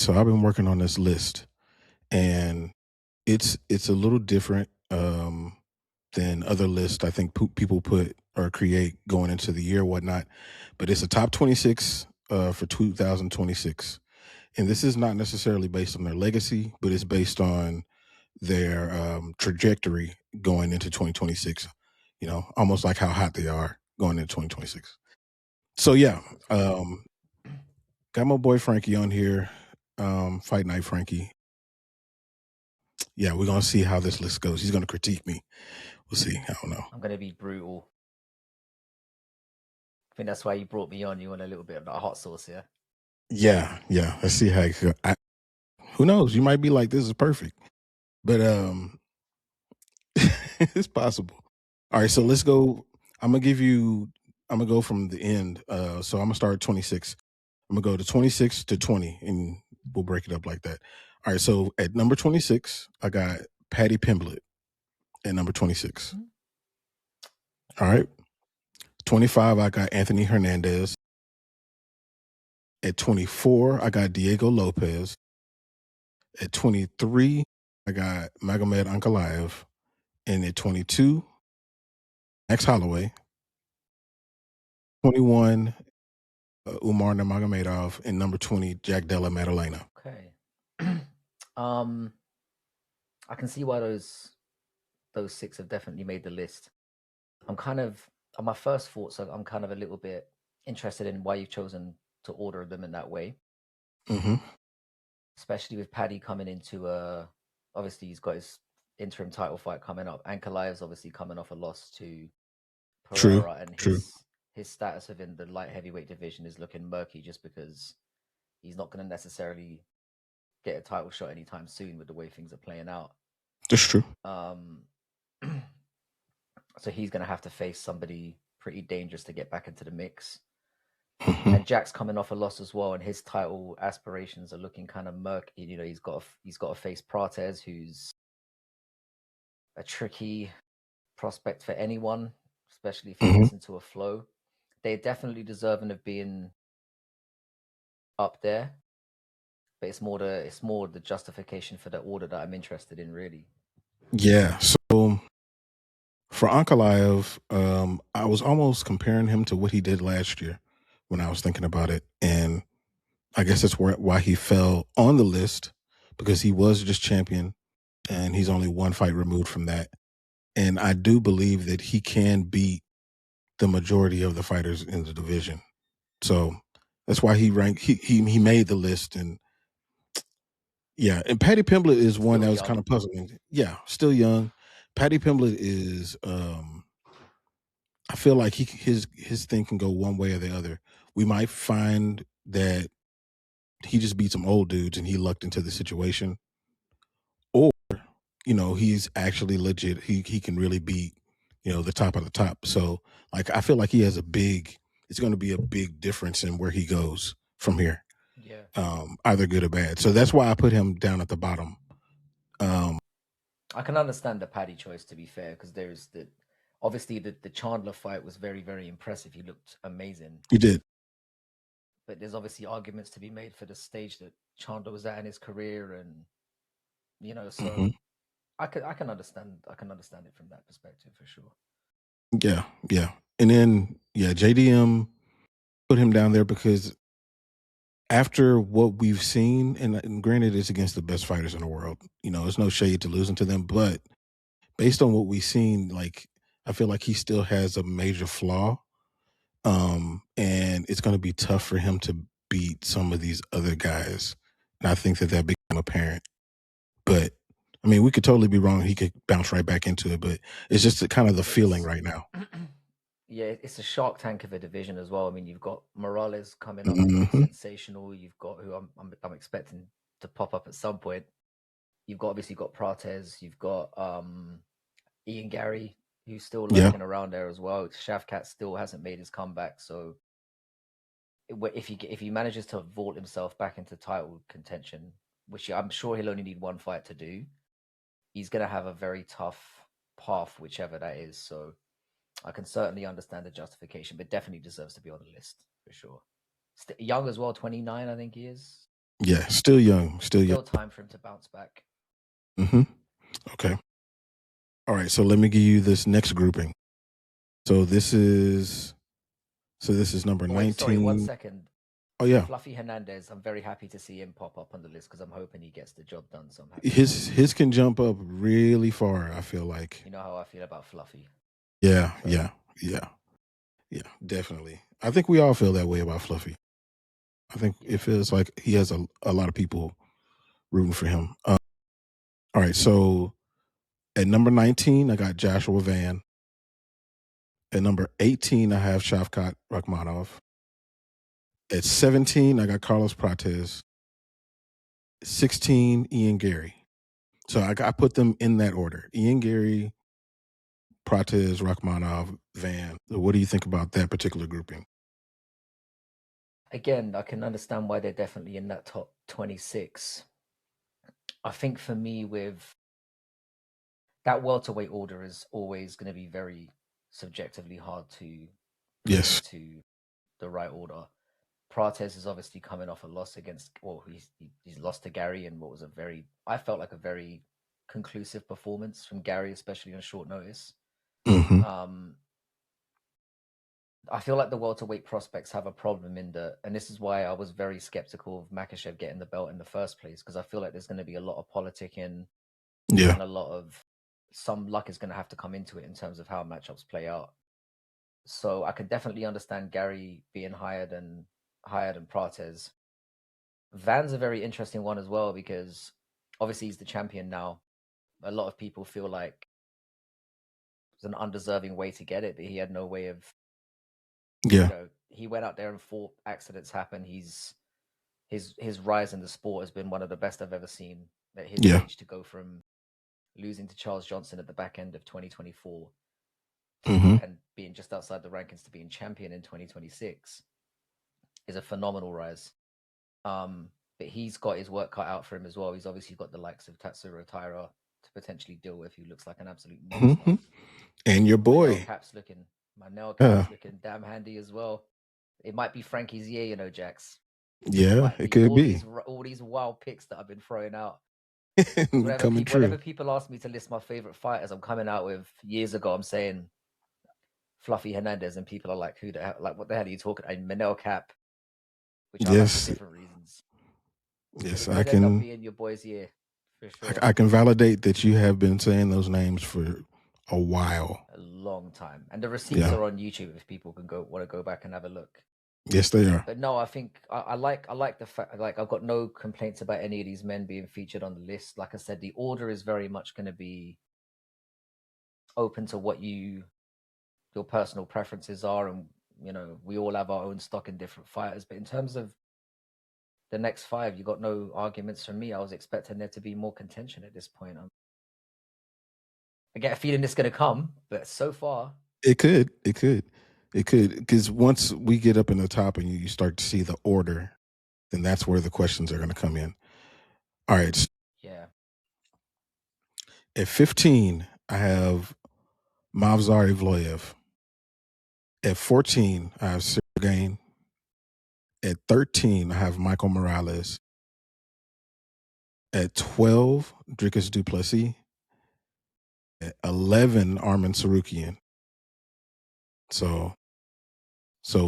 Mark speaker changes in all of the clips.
Speaker 1: so I've been working on this list, and it's a little different than other lists I think people put or create going into the year or whatnot. But it's a top 26 for 2026, and this is not necessarily based on their legacy, but it's based on their trajectory going into 2026. You know, almost like how hot they are going into 2026. So yeah, um, got my boy Frankie on here, Fight Night Frankie. Yeah, we're gonna see how this list goes. He's gonna critique me. We'll see. I don't know.
Speaker 2: I'm gonna be brutal. I think that's why you brought me on. You want a little bit of that hot sauce, yeah?
Speaker 1: Yeah. Let's see how. Who knows? You might be like, "This is perfect," but it's possible. All right, so let's go. I'm gonna give you. I'm gonna go from the end. So I'm gonna start at 26. I'm gonna go to 26 to 20, and we'll break it up like that. All right. So at number 26, I got Paddy Pimblett at number 26. All right. 25, I got Anthony Hernandez. At 24, I got Diego Lopez. At 23, I got Magomed Ankalaev. And at 22, Max Holloway. 21, Umar Nurmagomedov. And number 20, Jack Della Maddalena.
Speaker 2: Okay. I can see why those six have definitely made the list. I'm kind of on my first thoughts. I'm kind of a little bit interested in why you've chosen to order them in that way,
Speaker 1: Mm-hmm.
Speaker 2: especially with Paddy coming into obviously he's got his interim title fight coming up. Ankalaev's obviously coming off a loss to
Speaker 1: True.
Speaker 2: Pereira, and
Speaker 1: True.
Speaker 2: his status within the light heavyweight division is looking murky just because he's not going to necessarily get a title shot anytime soon with the way things are playing out.
Speaker 1: That's true.
Speaker 2: So he's going to have to face somebody pretty dangerous to get back into the mix.
Speaker 1: Mm-hmm.
Speaker 2: And Jack's coming off a loss as well, and his title aspirations are looking kind of murky. You know, he's got to face Prates, who's a tricky prospect for anyone, especially if he
Speaker 1: Mm-hmm.
Speaker 2: gets into a flow. They're definitely deserving of being up there, but it's more the justification for the order that I'm interested in, really.
Speaker 1: Yeah. So for Ankalaev, I was almost comparing him to what he did last year when I was thinking about it. And I guess that's why he fell on the list, because he was just champion and he's only one fight removed from that. And I do believe that he can beat the majority of the fighters in the division. So that's why he ranked. He made the list, and yeah. And Paddy Pimblett is one
Speaker 2: Still
Speaker 1: that was
Speaker 2: young.
Speaker 1: kind of puzzling. Yeah, still young. Paddy Pimblett is. I feel like his thing can go one way or the other. We might find that he just beat some old dudes and he lucked into the situation, or he's actually legit. He can really beat the top of the top. So like I feel like he has it's going to be a big difference in where he goes from here,
Speaker 2: Yeah.
Speaker 1: either good or bad. So that's why I put him down at the bottom.
Speaker 2: I can understand the Paddy choice, to be fair, because there's obviously the Chandler fight was very, very impressive. He looked amazing.
Speaker 1: He did.
Speaker 2: But there's obviously arguments to be made for the stage that Chandler was at in his career, and so
Speaker 1: Hmm.
Speaker 2: I can understand it from that perspective for sure.
Speaker 1: Yeah. And then JDM put him down there because after what we've seen, and granted, it's against the best fighters in the world. It's no shade to losing to them, but based on what we've seen, like I feel like he still has a major flaw, and it's going to be tough for him to beat some of these other guys. And I think that became apparent. But I mean, we could totally be wrong. He could bounce right back into it, but it's just kind of the feeling right now.
Speaker 2: Yeah, it's a shark tank of a division as well. I mean, you've got Morales coming up, who looks
Speaker 1: Hmm.
Speaker 2: sensational. You've got who I'm expecting to pop up at some point. You've obviously got Prates. You've got Ian Garry, who's still
Speaker 1: Yeah.
Speaker 2: lurking around there as well. Shavkat still hasn't made his comeback, so if he manages to vault himself back into title contention, which I'm sure he'll only need one fight to do, he's going to have a very tough path, whichever that is. So I can certainly understand the justification, but definitely deserves to be on the list for sure. Young as well, 29, I think he is.
Speaker 1: Yeah, still young.
Speaker 2: Still time for him to bounce back.
Speaker 1: Okay. All right. So let me give you this next grouping. So this is number 19.
Speaker 2: Wait, sorry, 1 second.
Speaker 1: Oh yeah.
Speaker 2: Fluffy Hernandez, I'm very happy to see him pop up on the list because I'm hoping he gets the job done. So I'm happy.
Speaker 1: His can jump up really far, I feel like.
Speaker 2: You know how I feel about Fluffy.
Speaker 1: Yeah, definitely. I think we all feel that way about Fluffy. I think it feels like he has a lot of people rooting for him. All right, so at number 19, I got Joshua Van. At number 18, I have Shavkat Rakhmonov. At 17, I got Carlos Prates. 16, Ian Garry. So I put them in that order. Ian Garry, Prates, Rakhmonov, Van. What do you think about that particular grouping?
Speaker 2: Again, I can understand why they're definitely in that top 26. I think for me, with that welterweight order is always going to be very subjectively hard to put into the right order. Prates is obviously coming off a loss against, well, he's lost to Garry in what was I felt like a very conclusive performance from Garry, especially on short notice. I feel like the welterweight prospects have a problem and this is why I was very skeptical of Makhachev getting the belt in the first place, because I feel like there's going to be a lot of politicking and a lot of some luck is going to have to come into it in terms of how matchups play out. So I could definitely understand Garry being higher than Prates. Van's a very interesting one as well because obviously he's the champion now. A lot of people feel like it's an undeserving way to get it, that he had no way of. You know, he went out there and fought. Accidents happen. His rise in the sport has been one of the best I've ever seen at his age, to go from losing to Charles Johnson at the back end of 2024 and being just outside the rankings to being champion in 2026 is a phenomenal rise. But he's got his work cut out for him as well. He's obviously got the likes of Tatsuro Taira to potentially deal with, who looks like an absolute monster.
Speaker 1: And your boy.
Speaker 2: My nail cap's looking damn handy as well. It might be Frankie's year, you know, Jax.
Speaker 1: Yeah, it could be.
Speaker 2: All these wild picks that I've been throwing out.
Speaker 1: Coming true.
Speaker 2: Whenever people ask me to list my favorite fighters, I'm coming out with, years ago, I'm saying Fluffy Hernandez, and people are like, "Who the hell? Like, what the hell are you talking?" And Manel Cap, which I like for different reasons.
Speaker 1: Yes,
Speaker 2: I can. End up being your boy's year for sure.
Speaker 1: I can validate that you have been saying those names for a while,
Speaker 2: a long time, and the receipts are on YouTube if people can want to go back and have a look.
Speaker 1: Yes, they are.
Speaker 2: But no, I think I like the fact, like, I've got no complaints about any of these men being featured on the list. Like I said, the order is very much going to be open to what your personal preferences are, and you know, we all have our own stock in different fighters. But in terms of the next five, you got no arguments from me. I was expecting there to be more contention at this point. I get a feeling it's going to come, but so far
Speaker 1: it could, because once we get up in the top and you start to see the order, then that's where the questions are going to come in. All right.
Speaker 2: Yeah.
Speaker 1: At 15, I have Mavzar Evloev. At 14, I have Sergey. At 13, I have Michael Morales. At 12, Dricus du Plessis. At 11, Arman Tsarukyan. So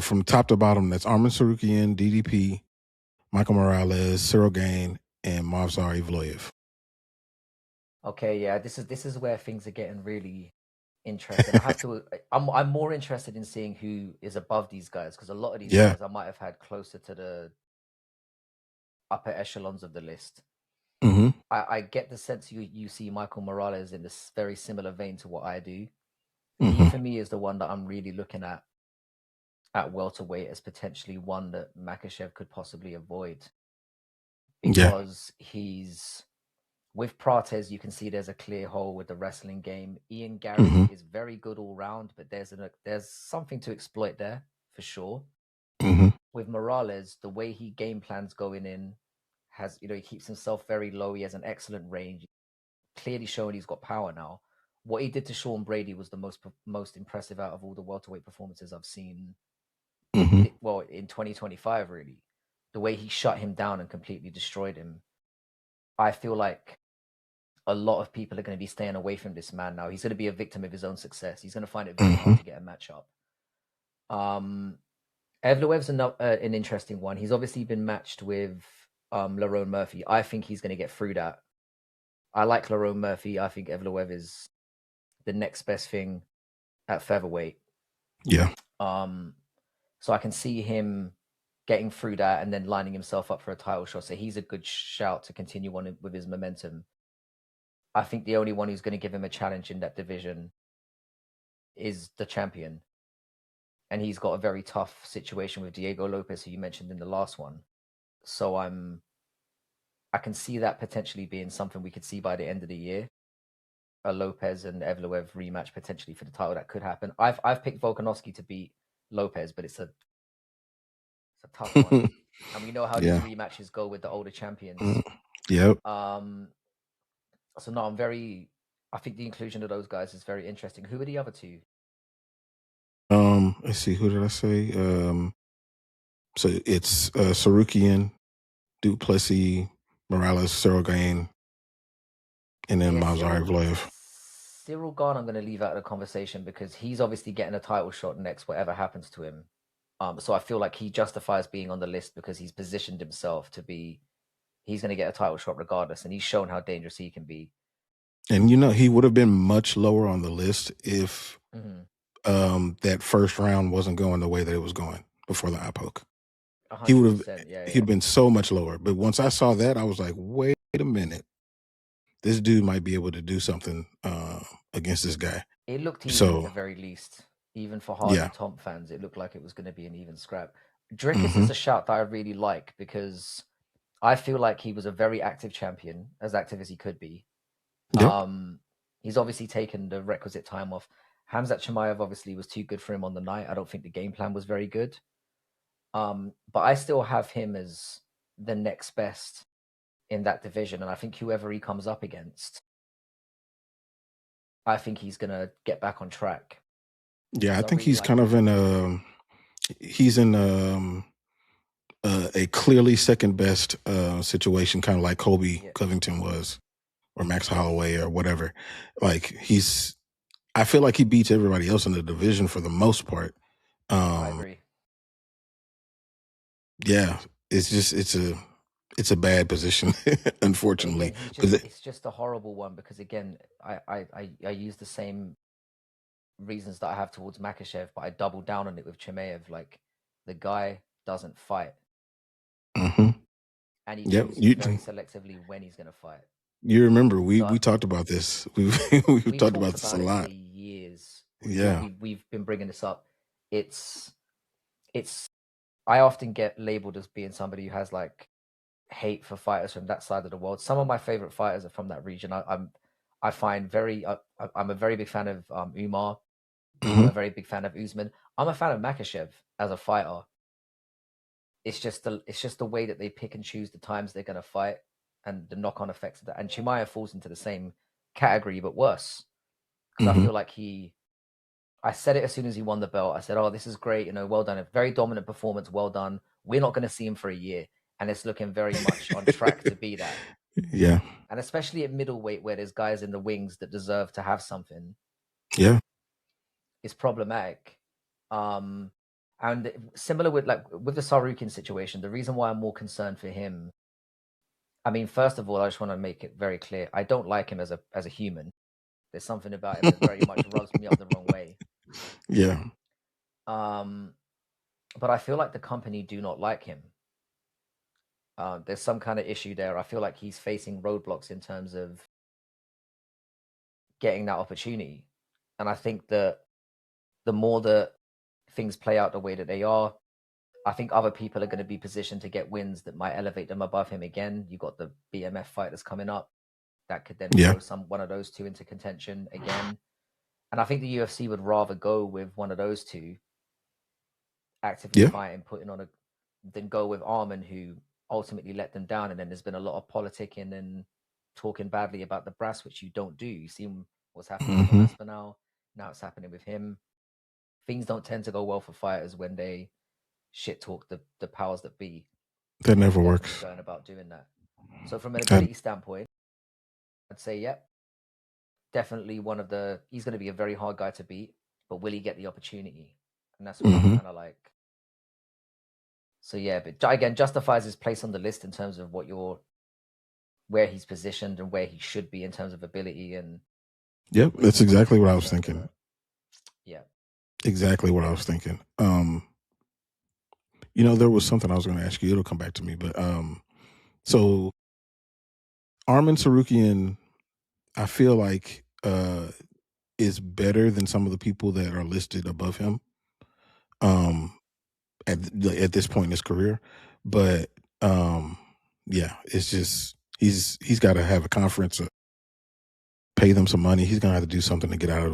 Speaker 1: from top to bottom, that's Arman Tsarukyan, DDP, Michael Morales, Cyril Gane, and Mavzar Evloev.
Speaker 2: Okay, yeah, this is where things are getting really interesting. I'm more interested in seeing who is above these guys, because a lot of these guys I might have had closer to the upper echelons of the list. I get the sense you see Michael Morales in this very similar vein to what I do. He, for me, is the one that I'm really looking at welterweight as potentially one that Makhachev could possibly avoid, because he's with Prates. You can see there's a clear hole with the wrestling game. Ian Garry is very good all round, but there's something to exploit there for sure. With Morales, the way he game plans going in, he keeps himself very low. He has an excellent range, clearly showing he's got power now. What he did to Sean Brady was the most impressive out of all the welterweight performances I've seen. Well, in 2025, really. the way he shut him down and completely destroyed him, I feel like a lot of people are going to be staying away from this man now. He's going to be a victim of his own success. He's going to find it very hard to get a matchup. Evloev's an interesting one. He's obviously been matched with Lerone Murphy. I think he's going to get through that. I like Lerone Murphy. I think Evloev is the next best thing at featherweight.
Speaker 1: Yeah.
Speaker 2: So I can see him getting through that and then lining himself up for a title shot. So he's a good shout to continue on with his momentum. I think the only one who's going to give him a challenge in that division is the champion. And he's got a very tough situation with Diego Lopez, who you mentioned in the last one. So I can see that potentially being something we could see by the end of the year. A Lopez and Evloev rematch potentially for the title. That could happen. I've picked Volkanovski to beat Lopez, but it's a tough one. And we know how these rematches go with the older champions.
Speaker 1: Yep.
Speaker 2: So no, I think the inclusion of those guys is very interesting. Who are the other two?
Speaker 1: Let's see, who did I say? So it's Sarukian, Duke Plessis, Morales, Cyril Gane, and then Mazar Evloev.
Speaker 2: Cyril Gane, I'm going to leave out of the conversation because he's obviously getting a title shot next, whatever happens to him. So I feel like he justifies being on the list because he's positioned himself to be. He's going to get a title shot regardless, and he's shown how dangerous he can be.
Speaker 1: And he would have been much lower on the list if that first round wasn't going the way that it was going before the eye poke. He would have. He'd been so much lower. But once I saw that, I was like, wait a minute. This dude might be able to do something against this guy.
Speaker 2: It looked even at the very least. Even for Hardy Tomp fans, it looked like it was going to be an even scrap. Dricus is a shout that I really like because I feel like he was a very active champion, as active as he could be.
Speaker 1: Yep.
Speaker 2: He's obviously taken the requisite time off. Khamzat Chimaev obviously was too good for him on the night. I don't think the game plan was very good. But I still have him as the next best in that division. And I think whoever he comes up against, I think he's going to get back on track.
Speaker 1: Yeah, I think he's kind of in a clearly second best situation, kind of like Colby Covington was, or Max Holloway or whatever. Like I feel like he beats everybody else in the division for the most part.
Speaker 2: I agree.
Speaker 1: Yeah, it's a bad position, unfortunately.
Speaker 2: Again, it's just a horrible one because again, I use the same reasons that I have towards Makhachev, but I double down on it with Chimaev. Like the guy doesn't fight, and he chooses very selectively when he's going to fight.
Speaker 1: You remember we talked about this. We've talked about this a lot
Speaker 2: for years. Yeah, we've been bringing this up. It's. I often get labeled as being somebody who has like hate for fighters from that side of the world. Some of my favorite fighters are from that region. I'm a very big fan of Umar. I'm a very big fan of Usman. I'm a fan of Makhachev as a fighter. It's just the way that they pick and choose the times they're going to fight and the knock-on effects of that. And Chimaev falls into the same category, but worse. Because I feel like I said it as soon as he won the belt. I said, oh, this is great. Well done. A very dominant performance. Well done. We're not going to see him for a year. And it's looking very much on track to be that.
Speaker 1: Yeah.
Speaker 2: And especially at middleweight where there's guys in the wings that deserve to have something.
Speaker 1: Yeah.
Speaker 2: It's problematic. And similar with the Sarukian situation, the reason why I'm more concerned for him, I mean, first of all, I just want to make it very clear. I don't like him as a human. There's something about him that very much rubs me up the wrong way.
Speaker 1: Yeah.
Speaker 2: But I feel like the company do not like him. There's some kind of issue there. I feel like he's facing roadblocks in terms of getting that opportunity. And I think that the more that things play out the way that they are, I think other people are going to be positioned to get wins that might elevate them above him again. You got the BMF fight that's coming up that could then throw one of those two into contention again. And I think the UFC would rather go with one of those two actively fighting, putting on than go with Arman, who ultimately let them down. And then there's been a lot of politicking and talking badly about the brass, which you don't do. You see what's happening with Aspinall. Now it's happening with him. Things don't tend to go well for fighters when they shit talk the powers that be.
Speaker 1: That never
Speaker 2: definitely
Speaker 1: works.
Speaker 2: going about doing that. So from an ability standpoint, I'd say, yep, definitely he's going to be a very hard guy to beat, but will he get the opportunity? And that's what I'm kind of like. So yeah, but again, justifies his place on the list in terms of where he's positioned and where he should be in terms of ability and.
Speaker 1: Yep, that's exactly what I was thinking.
Speaker 2: Yeah,
Speaker 1: exactly what I was thinking. There was something I was going to ask you. It'll come back to me, but so Arman Sarukian, I feel like is better than some of the people that are listed above him. At this point in his career, but yeah, it's just he's got to have a conference, pay them some money. He's gonna have to do something to get out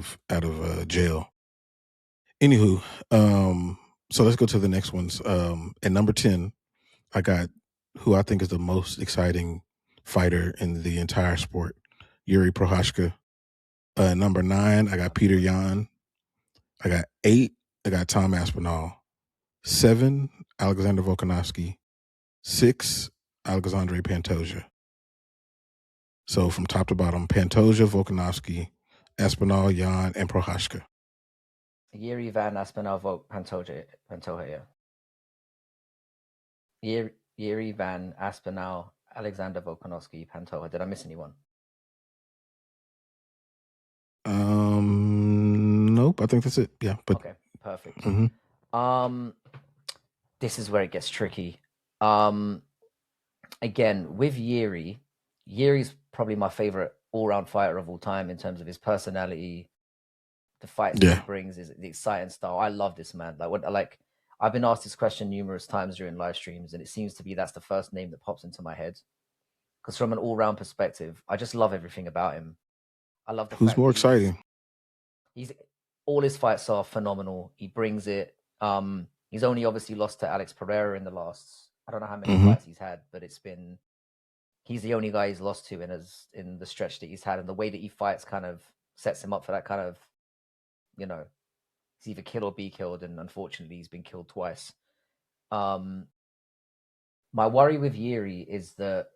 Speaker 1: of jail. Anywho, so let's go to the next ones. At number 10, I got who I think is the most exciting fighter in the entire sport, Yuri Prochazka. Number 9, I got Peter Yan. I got 8, I got Tom Aspinall. 7, Alexander Volkanovski. 6, Alexandre Pantoja. So from top to bottom, Pantoja, Volkanovski, Aspinall, Yan, and Prochazka.
Speaker 2: Yuri Van Aspinall, Volk, Pantoja, yeah. Yuri Van Aspinall, Alexander Volkanovski, Pantoja. Did I miss anyone?
Speaker 1: Nope. I think that's it. Yeah. But
Speaker 2: okay, perfect. This is where it gets tricky. Again, with Yuri's probably my favorite all-round fighter of all time in terms of his personality, the fights that he brings, is the exciting style. I love this man. I've been asked this question numerous times during live streams, and it seems to be that's the first name that pops into my head. Because from an all-round perspective, I just love everything about him. I love the
Speaker 1: who's
Speaker 2: fact
Speaker 1: more exciting?
Speaker 2: He's all his fights are phenomenal. He brings it. He's only obviously lost to Alex Pereira in the last, I don't know how many fights he's had, but he's the only guy he's lost to in the stretch that he's had, and the way that he fights kind of sets him up for that kind of, it's either kill or be killed, and unfortunately he's been killed twice. My worry with Yuri is that,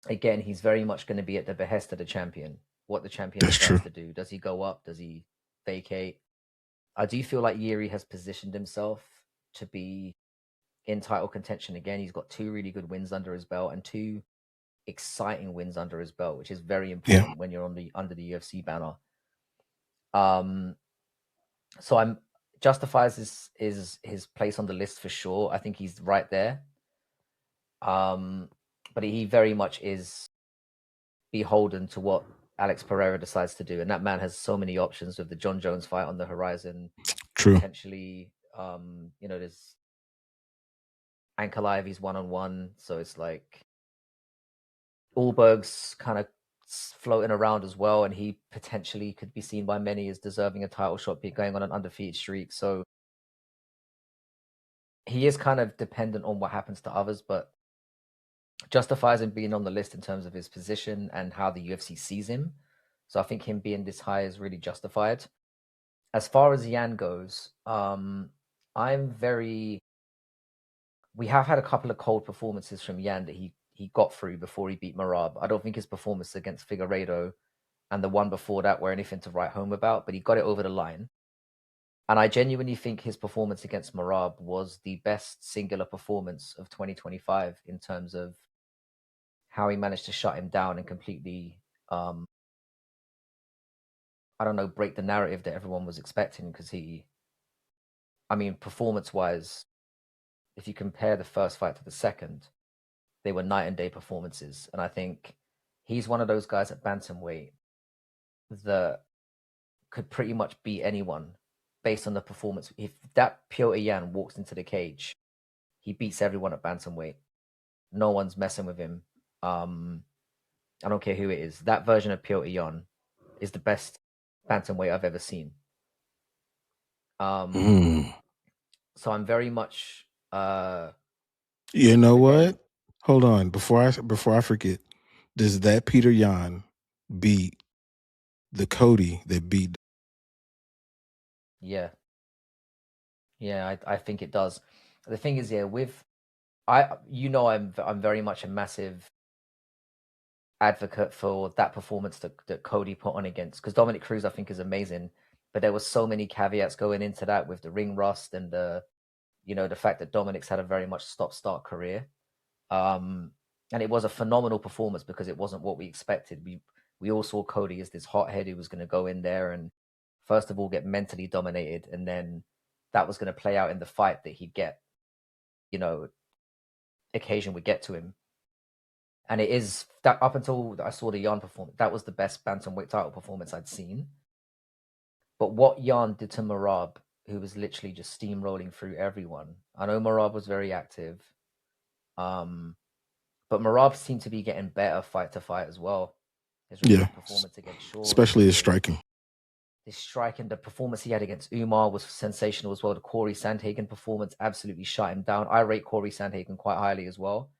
Speaker 2: again, he's very much going to be at the behest of the champion. What the champion decides to do. Does he go up? Does he vacate? I do feel like Yuri has positioned himself to be in title contention again. He's got 2 really good wins under his belt and 2 exciting wins under his belt, which is very important when you're under the UFC banner. So justifies his place on the list for sure. I think he's right there. But he very much is beholden to what Alex Pereira decides to do, and that man has so many options with the John Jones fight on the horizon.
Speaker 1: True.
Speaker 2: Potentially, there's Ankalaev, he's 1-on-1, so it's like Allberg's kind of floating around as well, and he potentially could be seen by many as deserving a title shot, going on an undefeated streak. So he is kind of dependent on what happens to others, but justifies him being on the list in terms of his position and how the UFC sees him. So I think him being this high is really justified. As far as Yan goes, we have had a couple of cold performances from Yan that he got through before he beat Merab. I don't think his performance against Figueiredo and the one before that were anything to write home about, but he got it over the line. And I genuinely think his performance against Merab was the best singular performance of 2025 in terms of how he managed to shut him down and completely, break the narrative that everyone was expecting. Because performance-wise, if you compare the first fight to the second, they were night and day performances. And I think he's one of those guys at bantamweight that could pretty much beat anyone based on the performance. If that Piotr Yan walks into the cage, he beats everyone at bantamweight. No one's messing with him. I don't care who it is. That version of Piotr Yan is the best bantamweight I've ever seen. So I'm very much.
Speaker 1: You know what? Hold on, before I forget, does that Peter Yan beat the Cody that beat?
Speaker 2: Yeah, I think it does. The thing is, yeah, I'm very much a massive advocate for that performance that Cody put on against, because Dominic Cruz I think is amazing, but there was so many caveats going into that with the ring rust and the fact that Dominic's had a very much stop-start career. And it was a phenomenal performance because it wasn't what we expected. We all saw Cody as this hothead who was going to go in there and first of all get mentally dominated, and then that was going to play out in the fight that he'd get, occasion would get to him. And it is that up until I saw the Jan performance, that was the best bantamweight title performance I'd seen. But what Jan did to Merab, who was literally just steamrolling through everyone. I know Merab was very active. But Merab seemed to be getting better fight to fight as well. His performance against Shaw,
Speaker 1: especially his striking.
Speaker 2: His striking, the performance he had against Umar was sensational as well. The Corey Sandhagen performance absolutely shut him down. I rate Corey Sandhagen quite highly as well.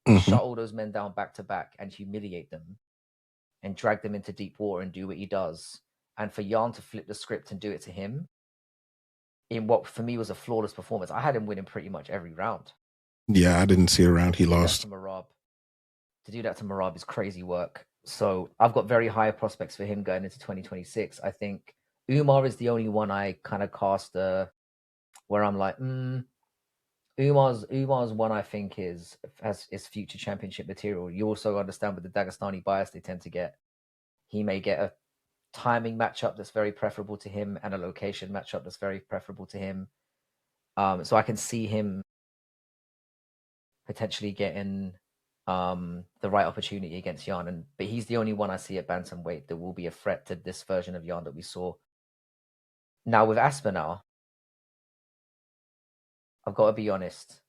Speaker 2: Shut all those men down back to back and humiliate them and drag them into deep water and do what he does. And for Jan to flip the script and do it to him in what for me was a flawless performance. I had him winning pretty much every round.
Speaker 1: Yeah, I didn't see a round he lost.
Speaker 2: To do that to Merab is crazy work. So I've got very high prospects for him going into 2026. I think Umar is the only one I kind of cast where I'm like, Umar's one I think is future championship material. You also understand with the Dagestani bias they tend to get, he may get a timing matchup that's very preferable to him and a location matchup that's very preferable to him. So I can see him potentially getting the right opportunity against Jan, but he's the only one I see at bantamweight that will be a threat to this version of Jan that we saw. Now with Aspinall, I've got to be honest.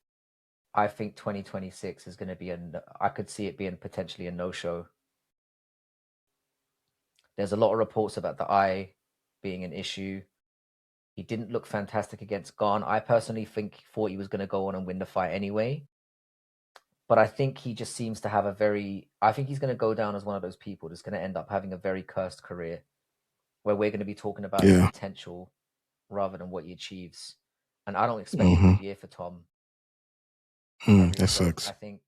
Speaker 2: I think 2026 is going to be I could see it being potentially a no-show. There's a lot of reports about the eye being an issue. He didn't look fantastic against Garn. I personally thought he was going to go on and win the fight anyway. But I think he just seems to have I think he's going to go down as one of those people that's going to end up having a very cursed career where we're going to be talking about his potential rather than what he achieves. And I don't expect a good year for Tom.
Speaker 1: That sucks.
Speaker 2: I think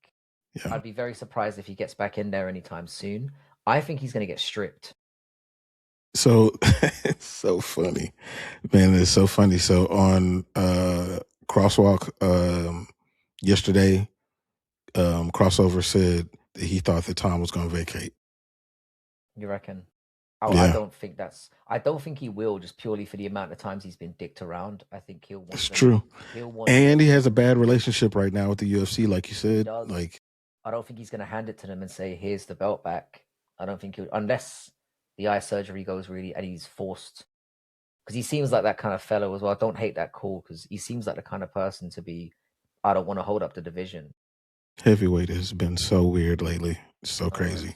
Speaker 2: I'd be very surprised if he gets back in there anytime soon. I think he's going to get stripped.
Speaker 1: So it's so funny, man. It's so funny. So on Crosswalk yesterday, Crossover said that he thought that Tom was going to vacate.
Speaker 2: You reckon? I don't think he will, just purely for the amount of times he's been dicked around. I think he'll want.
Speaker 1: It's true. And he has a bad relationship right now with the UFC, like you said. Like,
Speaker 2: I don't think he's going to hand it to them and say, "Here's the belt back." I don't think he'll, unless the eye surgery goes really and he's forced. Because he seems like that kind of fellow as well. I don't hate that call because he seems like the kind of person to be, I don't want to hold up the division.
Speaker 1: Heavyweight has been so weird lately. It's so crazy.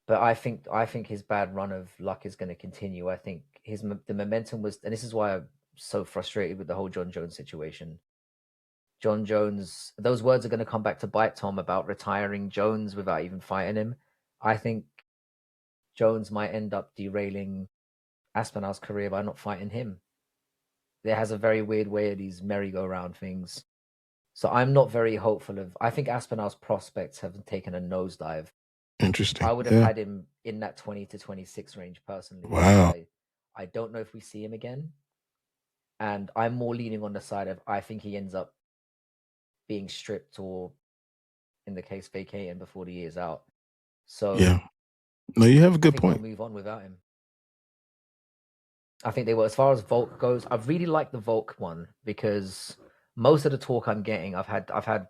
Speaker 2: But I think his bad run of luck is going to continue. I think the momentum was, and this is why I'm so frustrated with the whole John Jones situation. John Jones, those words are going to come back to bite Tom about retiring Jones without even fighting him. I think Jones might end up derailing Aspinall's career by not fighting him. There has a very weird way of these merry-go-round things. So I'm not very hopeful I think Aspinall's prospects have taken a nosedive.
Speaker 1: Interesting.
Speaker 2: I would have had him in that 20 to 26 range personally.
Speaker 1: Wow.
Speaker 2: I don't know if we see him again. And I'm more leaning on the side of I think he ends up being stripped or, in the case, vacating before the year's out. So
Speaker 1: yeah. No, you have a good point.
Speaker 2: We'll move on without him. I think they will. As far as Volk goes, I really like the Volk one because most of the talk I'm getting, I've had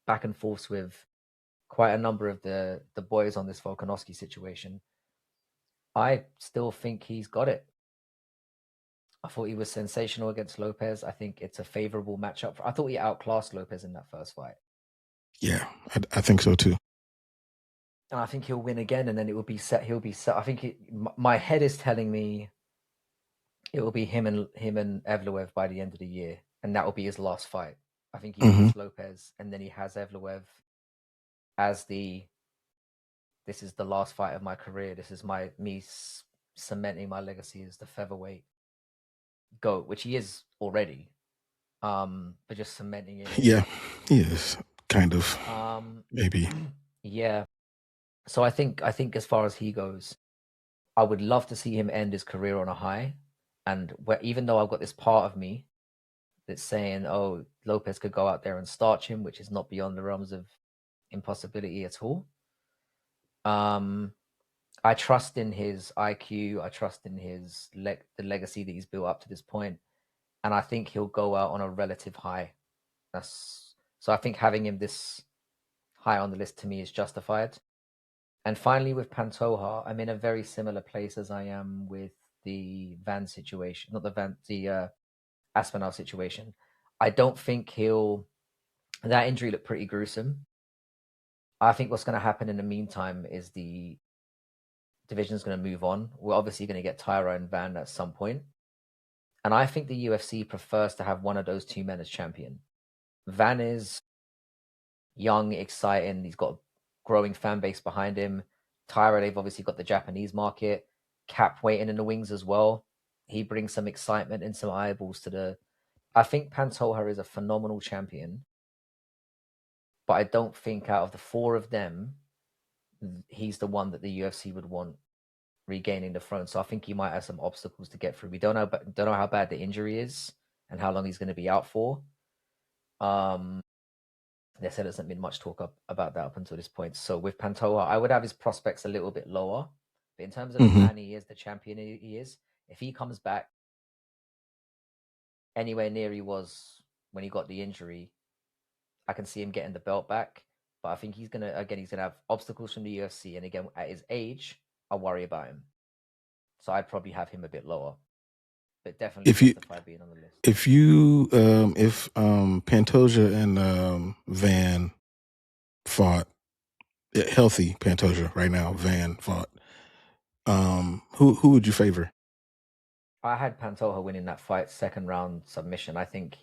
Speaker 2: back and forths with quite a number of the boys on this Volkanovski situation. I still think he's got it. I thought he was sensational against Lopez. I think it's a favorable matchup. I thought he outclassed Lopez in that first fight.
Speaker 1: Yeah, I think so too.
Speaker 2: And I think he'll win again, and then it will be set. He'll be set. I think my head is telling me it will be him and Evloev by the end of the year, and that will be his last fight. I think he beats Lopez, and then he has Evloev as this is the last fight of my career. This is me cementing my legacy as the featherweight GOAT, which he is already. but just cementing it in.
Speaker 1: Yeah, he is kind of maybe.
Speaker 2: Yeah. So I think as far as he goes, I would love to see him end his career on a high. And even though I've got this part of me that's saying, oh, Lopez could go out there and starch him, which is not beyond the realms of impossibility at all. I trust in his IQ. I trust in his the legacy that he's built up to this point, and I think he'll go out on a relative high. So I think having him this high on the list to me is justified. And finally, with Pantoja, I'm in a very similar place as I am with the Van situation, not the Aspinall situation. I don't think that injury looked pretty gruesome. I think what's going to happen in the meantime is the division's going to move on. We're obviously going to get Tyrone Van at some point. And I think the UFC prefers to have one of those two men as champion. Van is young, exciting. He's got a growing fan base behind him. Tyra, they've obviously got the Japanese market. Cap waiting in the wings as well. He brings some excitement and some eyeballs to the... I think Pantoja is a phenomenal champion. But I don't think out of the four of them, he's the one that the UFC would want regaining the throne. So I think he might have some obstacles to get through. We don't know how bad the injury is and how long he's going to be out for. There said hasn't been much talk about that up until this point. So with Pantoja, I would have his prospects a little bit lower. But in terms of the man he is, the champion he is, if he comes back anywhere near he was when he got the injury, I can see him getting the belt back. But I think he's gonna have obstacles from the UFC, and again at his age, I worry about him. So I'd probably have him a bit lower, but definitely justified being on the list.
Speaker 1: If Pantoja and Van fought, healthy Pantoja right now, Van fought, who would you favor?
Speaker 2: I had Pantoja winning that fight, second round submission. I think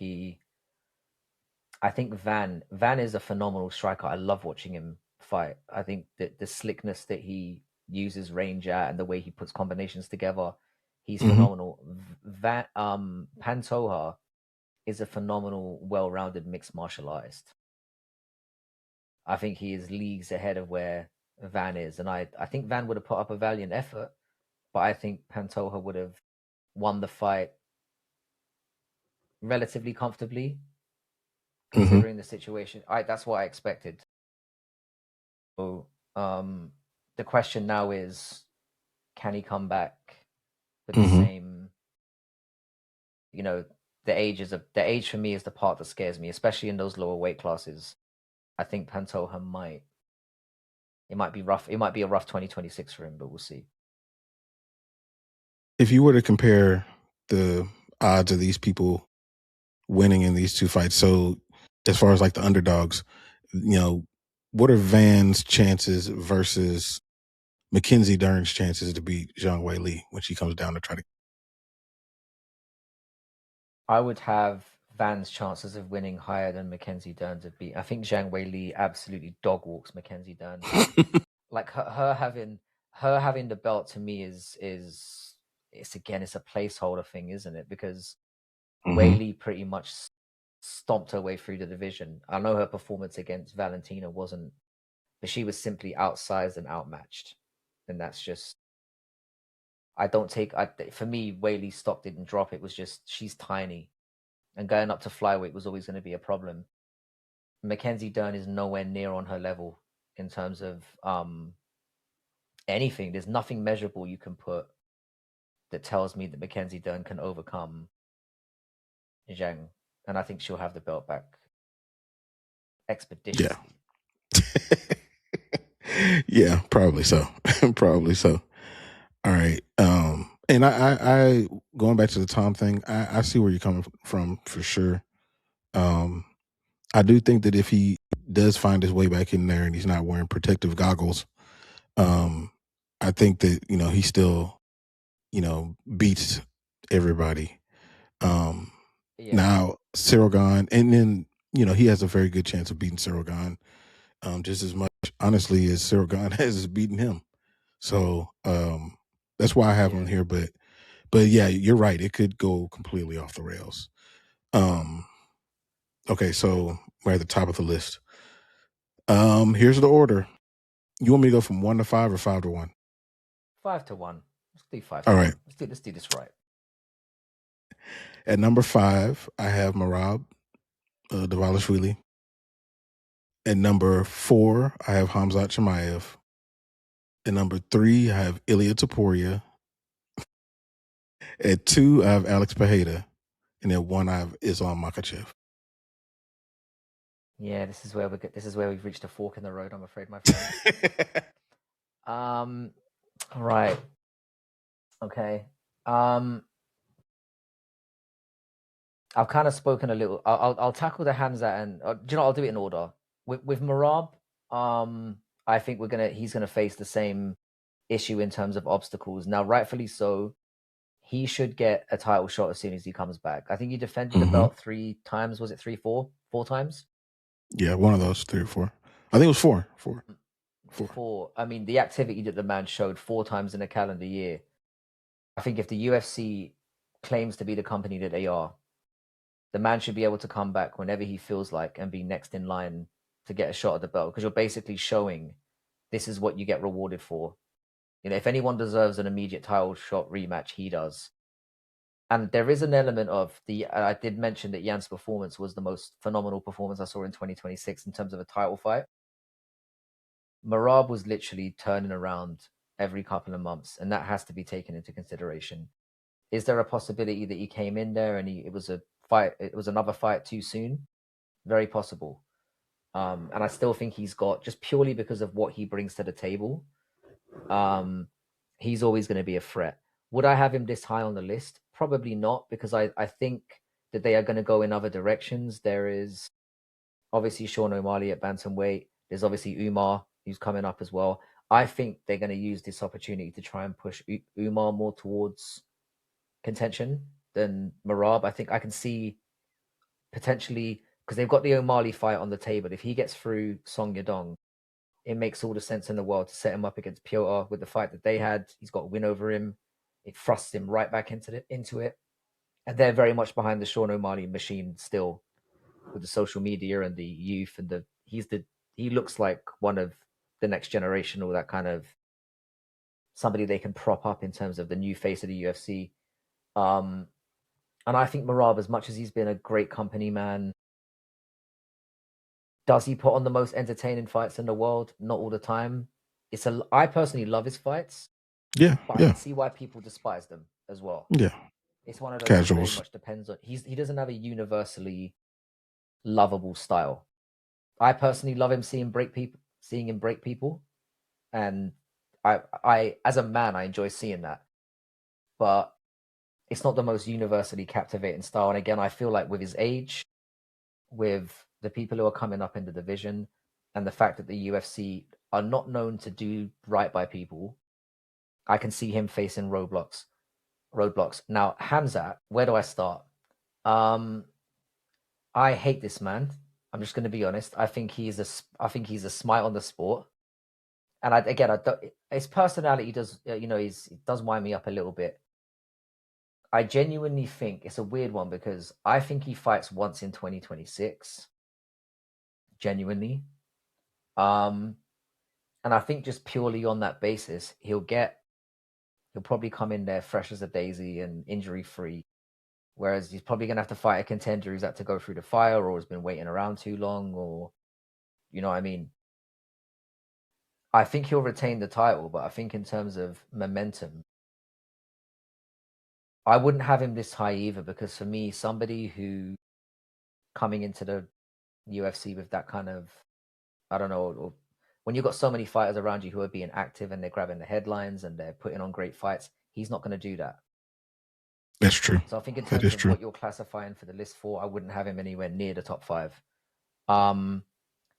Speaker 2: Van is a phenomenal striker. I love watching him fight. I think that the slickness that he uses range at and the way he puts combinations together, he's phenomenal. Pantoja is a phenomenal, well-rounded mixed martial artist. I think he is leagues ahead of where Van is, and I think Van would have put up a valiant effort, but I think Pantoja would have won the fight relatively comfortably, considering the situation. That's what I expected. So the question now is, can he come back with the same? You know, the age for me is the part that scares me, especially in those lower weight classes. I think Pantoja might be rough. It might be a rough 2026 for him, but we'll see.
Speaker 1: If you were to compare the odds of these people winning in these two fights, so as far as like the underdogs, what are Van's chances versus Mackenzie Dern's chances to beat Zhang Weili when she comes down to try to?
Speaker 2: I would have Van's chances of winning higher than Mackenzie Dern to beat. I think Zhang Weili absolutely dog walks Mackenzie Dern. Like her having the belt to me is it's a placeholder thing, isn't it? Because Weili pretty much stomped her way through the division. I know her performance against Valentina wasn't, but she was simply outsized and outmatched, and that's just. For me, Weili's stock didn't drop. It was just she's tiny, and going up to flyweight was always going to be a problem. Mackenzie Dern is nowhere near on her level in terms of anything. There's nothing measurable you can put that tells me that Mackenzie Dern can overcome Zhang, and I think she'll have the belt back expeditiously.
Speaker 1: Yeah, probably so. Probably so. All right. And I going back to the Tom thing, I see where you're coming from for sure. I do think that if he does find his way back in there and he's not wearing protective goggles, I think that, he still, beats everybody. Now Cyril Gane, and then, he has a very good chance of beating Cyril Gane, just as much, honestly, as Cyril Gane has beaten him. So that's why I have him here. But yeah, you're right. It could go completely off the rails. Okay, so we're at the top of the list. Here's the order. You want me to go from 1 to 5 or 5 to 1?
Speaker 2: 5 to 1. Let's do 5
Speaker 1: All
Speaker 2: to
Speaker 1: right.
Speaker 2: 1. Let's do this right.
Speaker 1: At number 5, I have Merab Dvalishvili. At number 4, I have Khamzat Chimaev. At number 3, I have Ilia Topuria. At 2, I have Alex Pereira. And at 1, I have Islam Makhachev.
Speaker 2: Yeah, this is where we've reached a fork in the road, I'm afraid, my friend. Right. Okay. I've kind of spoken a little. I'll tackle the Khamzat and do you know? I'll do it in order. With Merab, I think he's gonna face the same issue in terms of obstacles. Now, rightfully so, he should get a title shot as soon as he comes back. I think he defended the belt 3 times. Was it 3, 4? 4 times?
Speaker 1: Yeah, one of those, 3 or 4. I think it was 4. 4.
Speaker 2: 4. I mean, the activity that the man showed 4 times in a calendar year. I think if the UFC claims to be the company that they are, the man should be able to come back whenever he feels like and be next in line to get a shot at the belt, because you're basically showing this is what you get rewarded for. You know, if anyone deserves an immediate title shot rematch, he does. And there is an element of I did mention that Jan's performance was the most phenomenal performance I saw in 2026 in terms of a title fight. Merab was literally turning around every couple of months, and that has to be taken into consideration. Is there a possibility that he came in there and it was another fight too soon? Very possible. And I still think he's got, just purely because of what he brings to the table, he's always going to be a threat. Would I have him this high on the list? Probably not, because I think that they are going to go in other directions. There is obviously Sean O'Malley at bantamweight. There's obviously Umar, who's coming up as well. I think they're going to use this opportunity to try and push Umar more towards contention than Merab. I think I can see potentially, because they've got the O'Malley fight on the table. If he gets through Song Yadong, it makes all the sense in the world to set him up against Piotr with the fight that they had. He's got a win over him. It thrusts him right back into it. And they're very much behind the Sean O'Malley machine still, with the social media and the youth and he looks like one of the next generation, or that kind of somebody they can prop up in terms of the new face of the UFC. And I think Merab, as much as he's been a great company man, does he put on the most entertaining fights in the world? Not all the time. I personally love his fights,
Speaker 1: Yeah,
Speaker 2: but I
Speaker 1: yeah,
Speaker 2: can see why people despise them as well.
Speaker 1: yeah.
Speaker 2: It's one of those that very
Speaker 1: Casuals.
Speaker 2: much depends on. He doesn't have a universally lovable style. I personally love him seeing him break people, and I as a man I enjoy seeing that. But it's not the most universally captivating style. And again, I feel like with his age, with the people who are coming up in the division, and the fact that the UFC are not known to do right by people, I can see him facing roadblocks. Now, Khamzat, where do I start? I hate this man. I'm just going to be honest. I think he's a smite on the sport. And his personality does, it does wind me up a little bit. I genuinely think it's a weird one, because I think he fights once in 2026. Genuinely. And I think just purely on that basis, he'll probably come in there fresh as a daisy and injury free. Whereas he's probably gonna have to fight a contender who's had to go through the fire, or has been waiting around too long, or you know what I mean. I think he'll retain the title, but I think in terms of momentum, I wouldn't have him this high either, because for me, somebody who coming into the UFC with that kind of, I don't know, when you've got so many fighters around you who are being active and they're grabbing the headlines and they're putting on great fights, he's not going to do that.
Speaker 1: That's true.
Speaker 2: So I think in
Speaker 1: That
Speaker 2: terms
Speaker 1: is
Speaker 2: of
Speaker 1: true.
Speaker 2: what you're classifying for the list for, I wouldn't have him anywhere near the top 5.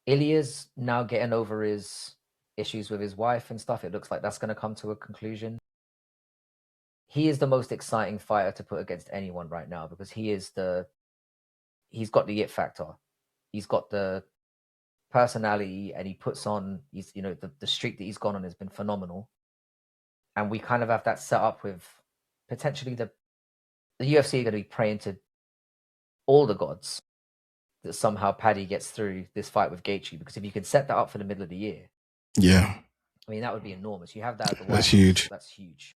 Speaker 2: Ilya's now getting over his issues with his wife and stuff. It looks like that's going to come to a conclusion. He is the most exciting fighter to put against anyone right now, because he's got the it factor. He's got the personality, and he puts on, the streak that he's gone on has been phenomenal. And we kind of have that set up with potentially the UFC are going to be praying to all the gods that somehow Paddy gets through this fight with Gaethje, because if you can set that up for the middle of the year,
Speaker 1: Yeah,
Speaker 2: I mean, that would be enormous. You have that at the White
Speaker 1: that's
Speaker 2: House.
Speaker 1: huge.
Speaker 2: That's huge.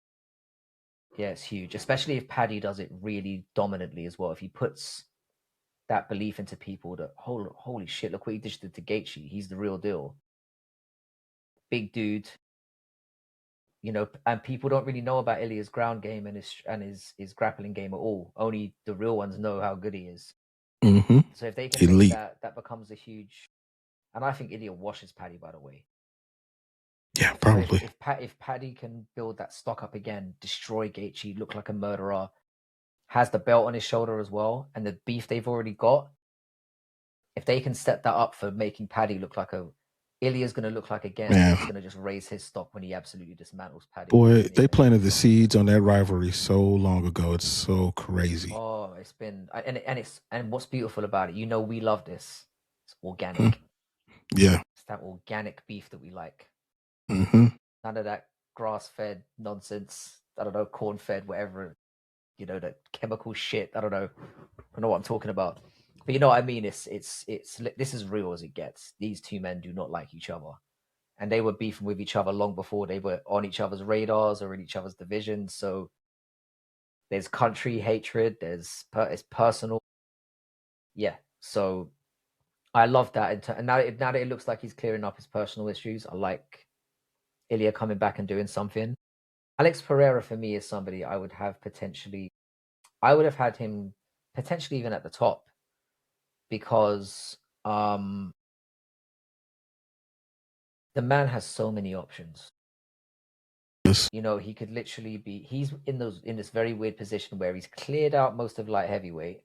Speaker 2: Yeah, it's huge, especially if Paddy does it really dominantly as well. If he puts that belief into people that, holy shit, look what he did to Gaethje. He's the real deal. Big dude, you know, and people don't really know about Ilya's ground game and his grappling game at all. Only the real ones know how good he is.
Speaker 1: Mm-hmm.
Speaker 2: So if they can
Speaker 1: Elite.
Speaker 2: make that becomes a huge. And I think Ilya washes Paddy, by the way.
Speaker 1: Yeah, probably.
Speaker 2: So if Paddy can build that stock up again, destroy Gaethje, look like a murderer, has the belt on his shoulder as well, and the beef they've already got, if they can set that up for making Paddy look like Ilya's going to look like, again,
Speaker 1: Man.
Speaker 2: he's going to just raise his stock when he absolutely dismantles Paddy.
Speaker 1: Boy, they planted the seeds on that rivalry so long ago. It's so crazy.
Speaker 2: Oh, it's been, and what's beautiful about it, you know, we love this. It's organic.
Speaker 1: Yeah.
Speaker 2: It's that organic beef that we like.
Speaker 1: Mm-hmm.
Speaker 2: None of that grass-fed nonsense. I don't know, corn-fed, whatever. You know, that chemical shit. I don't know what I'm talking about. But you know what I mean? It's this is real as it gets. These two men do not like each other, and they were beefing with each other long before they were on each other's radars or in each other's divisions. So there's country hatred. It's personal. Yeah. So I love that. And now that it looks like he's clearing up his personal issues, I like Ilya coming back and doing something. Alex Pereira for me is somebody I would have had him potentially even at the top, because the man has so many options.
Speaker 1: Yes.
Speaker 2: You know, he could literally he's in this very weird position where he's cleared out most of light heavyweight,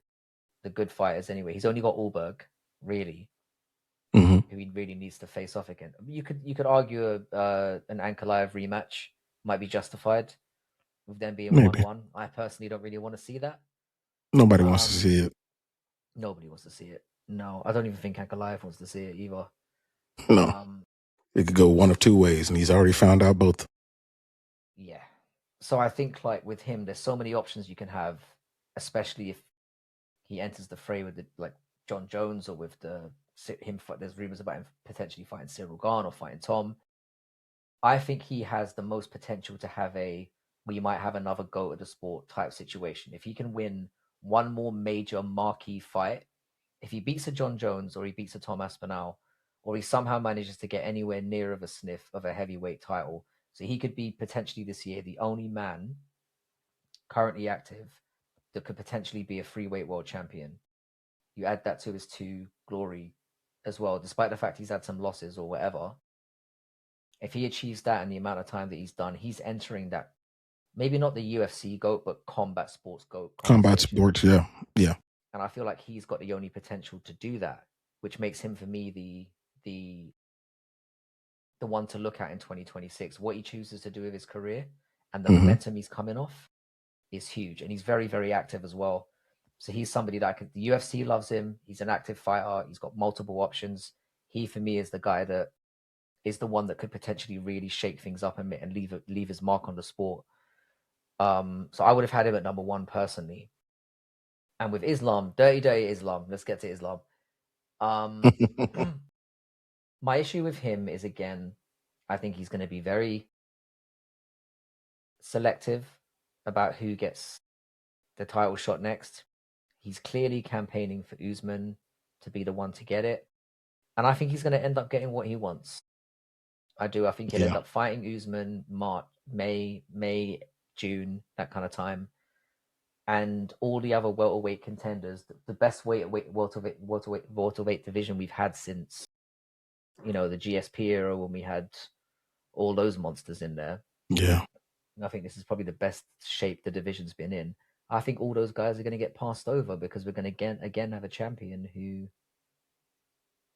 Speaker 2: the good fighters anyway. He's only got Allberg, really,
Speaker 1: Mm-hmm.
Speaker 2: who he really needs to face off again. You could argue an Ankalaev rematch might be justified with them being 1-1. I personally don't really want to see that.
Speaker 1: Nobody wants to see it.
Speaker 2: Nobody wants to see it. No, I don't even think Ankalaev wants to see it either.
Speaker 1: No. It could go one of two ways, and he's already found out both.
Speaker 2: Yeah. So I think, like, with him, there's so many options you can have, especially if he enters the fray with like John Jones, or with there's rumors about him potentially fighting Cyril Gane or fighting Tom. I think he has the most potential to have we might have another go at the sport type situation. If he can win one more major marquee fight, if he beats a John Jones or he beats a Tom Aspinall, or he somehow manages to get anywhere near of a sniff of a heavyweight title, so he could be potentially this year the only man currently active that could potentially be a freeweight world champion. You add that to his two glory as well, despite the fact he's had some losses or whatever. If he achieves that in the amount of time that he's done, he's entering that, maybe not the UFC GOAT, but combat sports GOAT.
Speaker 1: Combat sports, yeah. Yeah.
Speaker 2: And I feel like he's got the only potential to do that, which makes him, for me, the one to look at in 2026. What he chooses to do with his career and the momentum he's coming off is huge. And he's very, very active as well. So he's somebody that the UFC loves him. He's an active fighter. He's got multiple options. He, for me, is the guy that is the one that could potentially really shake things up and leave his mark on the sport. So I would have had him at number one personally. And with Islam, dirty Islam, let's get to Islam. My issue with him is, again, I think he's going to be very selective about who gets the title shot next. He's clearly campaigning for Usman to be the one to get it. And I think he's going to end up getting what he wants. I do. I think he'll end up fighting Usman May, June, that kind of time. And all the other welterweight contenders, the best welterweight division we've had since, the GSP era, when we had all those monsters in there.
Speaker 1: Yeah.
Speaker 2: I think this is probably the best shape the division's been in. I think all those guys are going to get passed over because we're going to again have a champion who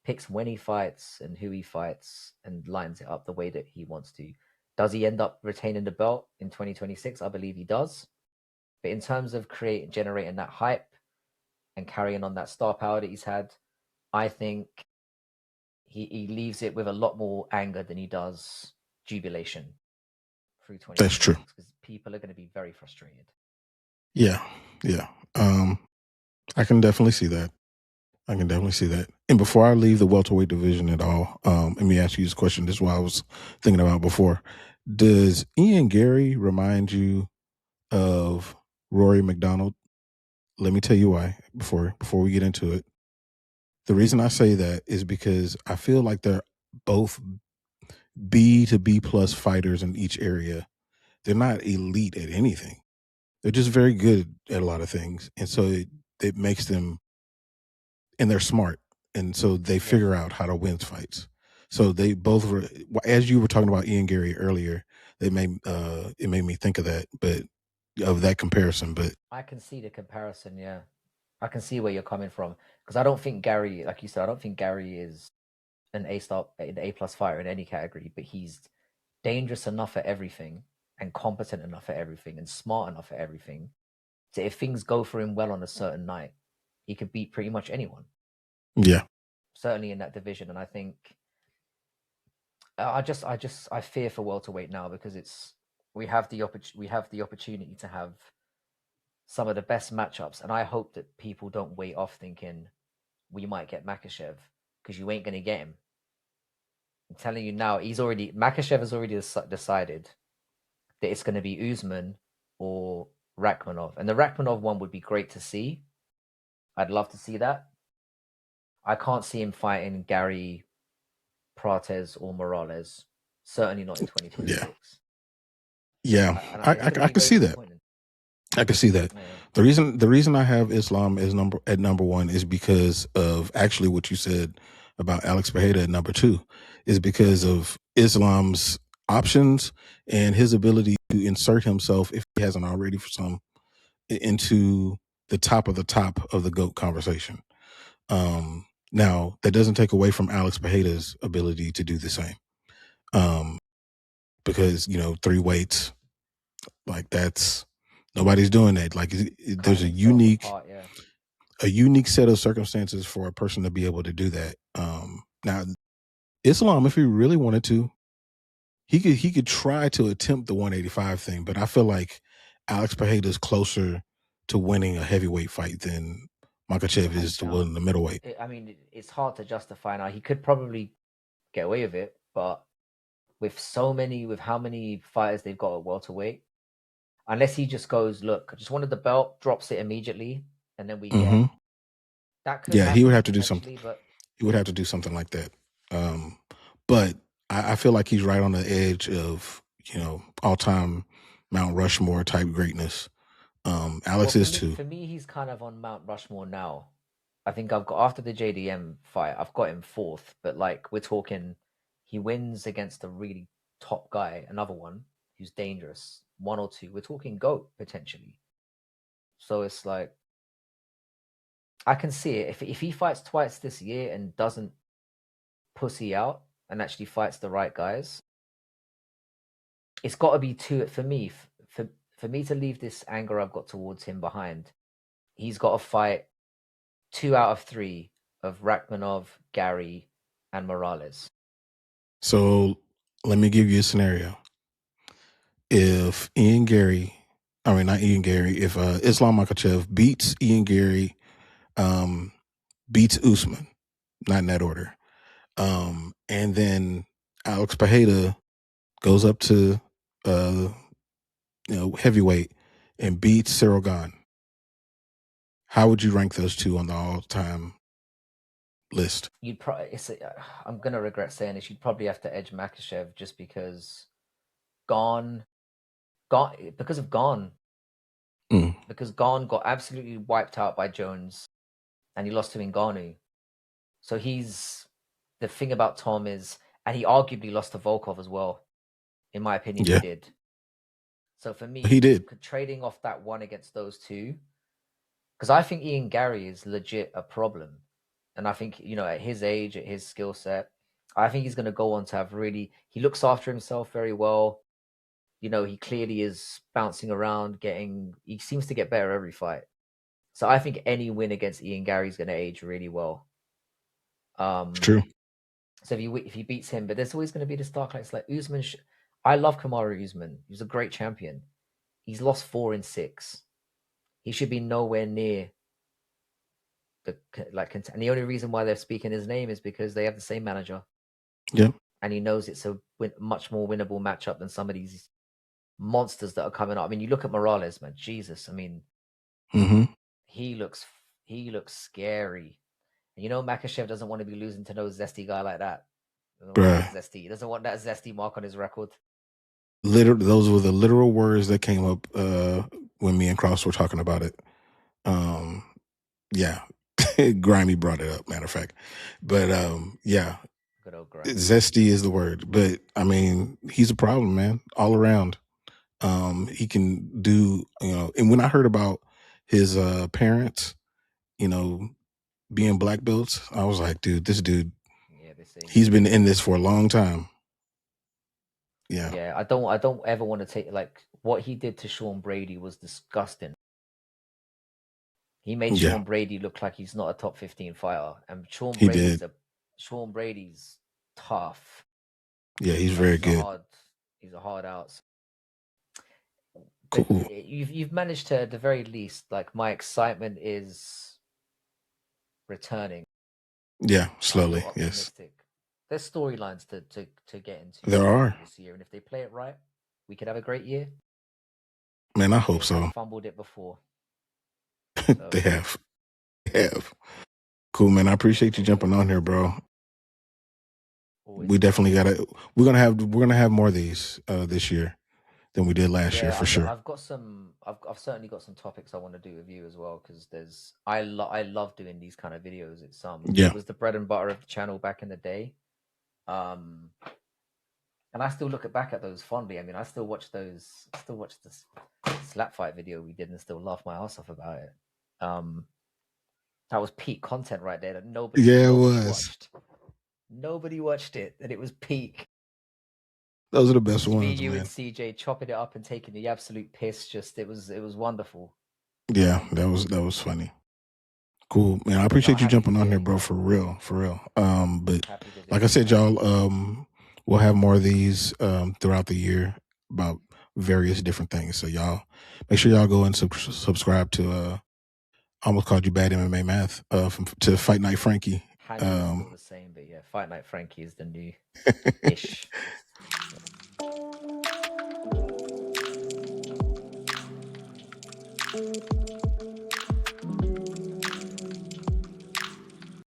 Speaker 2: picks when he fights and who he fights and lines it up the way that he wants to. Does he end up retaining the belt in 2026? I believe he does. But in terms of generating that hype and carrying on that star power that he's had, I think he leaves it with a lot more anger than he does jubilation through 2026.
Speaker 1: That's true.
Speaker 2: Because people are going to be very frustrated.
Speaker 1: Yeah. I can definitely see that. I can definitely see that. And before I leave the welterweight division at all, let me ask you this question. This is what I was thinking about before. Does Ian Garry remind you of Rory McDonald? Let me tell you why before we get into it. The reason I say that is because I feel like they're both B to B plus fighters in each area. They're not elite at anything. They're just very good at a lot of things. And so it makes them, and they're smart. And so they figure out how to win fights. So they both were, as you were talking about Ian Garry earlier, it made me think of that, but of that comparison. But
Speaker 2: I can see the comparison. Yeah, I can see where you're coming from, because I don't think Garry, like you said, I don't think Garry is an A-star, an A-plus fighter in any category, but he's dangerous enough at everything and competent enough at everything and smart enough at everything. So if things go for him well on a certain night, he could beat pretty much anyone.
Speaker 1: yeah,
Speaker 2: Certainly in that division. And I think I fear for welterweight now, because we have the opportunity to have some of the best matchups, and I hope that people don't wait off thinking we might get Makhachev, because you ain't gonna get him. I'm telling you now, Makhachev has already decided that it's going to be Usman or Rakhmonov, and the Rakhmonov one would be great to see. I'd love to see that. I can't see him fighting Garry, Prates, or Morales. Certainly not in 2026.
Speaker 1: Yeah, I can see that. I can see that.
Speaker 2: Yeah.
Speaker 1: The reason I have Islam as number one is because of actually what you said about Alex Pereira at number two, is because of Islam's options and his ability to insert himself, if he hasn't already for some, into the top of the GOAT conversation. Now that doesn't take away from Alex Pereira's ability to do the same. Because, you know, 3 weights, like that's, nobody's doing that. Like there's a unique set of circumstances for a person to be able to do that. Now Islam, if he really wanted to, he could try to attempt the 185 thing, but I feel like Alex Pereira is closer to winning a heavyweight fight than Makhachev is to winning the middleweight.
Speaker 2: I mean, it's hard to justify now. He could probably get away with it, but with how many fighters they've got at welterweight, unless he just goes, look, I just wanted the belt, drops it immediately, and then we get that. Could happen,
Speaker 1: he would have to do something.
Speaker 2: But
Speaker 1: he would have to do something like that. But I feel like he's right on the edge of, you know, all-time Mount Rushmore type greatness. Alex is too.
Speaker 2: For me, he's kind of on Mount Rushmore now. I think I've got, after the JDM fight, I've got him fourth. But like, we're talking, he wins against a really top guy, another one who's dangerous, 1 or 2. We're talking GOAT potentially. So it's like, I can see it. If he fights twice this year and doesn't pussy out and actually fights the right guys, it's got to be two for me. For me to leave this anger I've got towards him behind, he's got to fight 2 out of 3 of Rakhmonov, Garry, and Morales.
Speaker 1: So let me give you a scenario. If not Ian Garry, if Islam Makhachev beats Ian Garry, beats Usman, not in that order, and then Alex Pereira goes up to heavyweight and beats Cyril Gane, how would you rank those two on the all-time list?
Speaker 2: You'd probably. I'm gonna regret saying this. You'd probably have to edge Makhachev, just because Gane, because of Gane. Because Gane got absolutely wiped out by Jones, and he lost to Ngannou. So the thing about Tom is, and he arguably lost to Volkov as well. In my opinion, he did. So for me,
Speaker 1: he did.
Speaker 2: Trading off that one against those two, because I think Ian Garry is legit a problem. And I think, you know, at his age, at his skill set, I think he's going to go on to have he looks after himself very well. You know, he clearly is bouncing around, he seems to get better every fight. So I think any win against Ian Garry is going to age really well.
Speaker 1: True.
Speaker 2: So if he beats him, but there's always going to be this dark light. It's like Usman. I love Kamaru Usman. He's a great champion. He's lost 4 in 6. He should be nowhere near and the only reason why they're speaking his name is because they have the same manager.
Speaker 1: Yeah.
Speaker 2: And he knows it's a much more winnable matchup than some of these monsters that are coming up. I mean, you look at Morales, man. Jesus, I mean, he looks scary. And you know, Makhachev doesn't want to be losing to no zesty guy like that. Zesty. He doesn't want that zesty mark on his record.
Speaker 1: Those were the literal words that came up when me and Cross were talking about it. Yeah. Grimy brought it up, matter of fact. But yeah.
Speaker 2: Good old Grimy.
Speaker 1: Zesty is the word. But I mean, he's a problem, man, all around. He can do, and when I heard about his parents, being black belts, I was like, dude, this dude, he's been in this for a long time. Yeah.
Speaker 2: Yeah, I don't ever want to take, like, what he did to Sean Brady was disgusting. He made Sean Brady look like he's not a top 15 fighter, and Sean Brady's tough.
Speaker 1: Yeah, he's very good.
Speaker 2: He's a hard out.
Speaker 1: Cool.
Speaker 2: But you've managed to, at the very least, like, my excitement is returning.
Speaker 1: Yeah, slowly. Yes.
Speaker 2: There's storylines to get into.
Speaker 1: There are
Speaker 2: this year, and if they play it right, we could have a great year.
Speaker 1: Man, I hope so.
Speaker 2: Fumbled it before.
Speaker 1: So. They have. Cool, man. I appreciate you jumping on here, bro. Always. We definitely gotta. We're gonna have more of these this year than we did last year for sure.
Speaker 2: I've certainly got some topics I want to do with you as well, because I love doing these kind of videos. It was the bread and butter of the channel back in the day. And I still look back at those fondly. I mean, I still watch this slap fight video we did and still laugh my ass off about it. That was peak content right there that nobody watched. Nobody watched it, and it was peak.
Speaker 1: Those are the best ones.
Speaker 2: Me, you, and CJ chopping it up and taking the absolute piss. It was wonderful.
Speaker 1: Yeah, that was funny. Cool, man. I appreciate you jumping on here, bro. For real. But like I said, y'all, we'll have more of these throughout the year about various different things. So y'all make sure y'all go and subscribe to I almost called you Bad MMA Math to Fight Night Frankie.
Speaker 2: Handle still the same, but yeah, Fight Night Frankie is the new ish. So.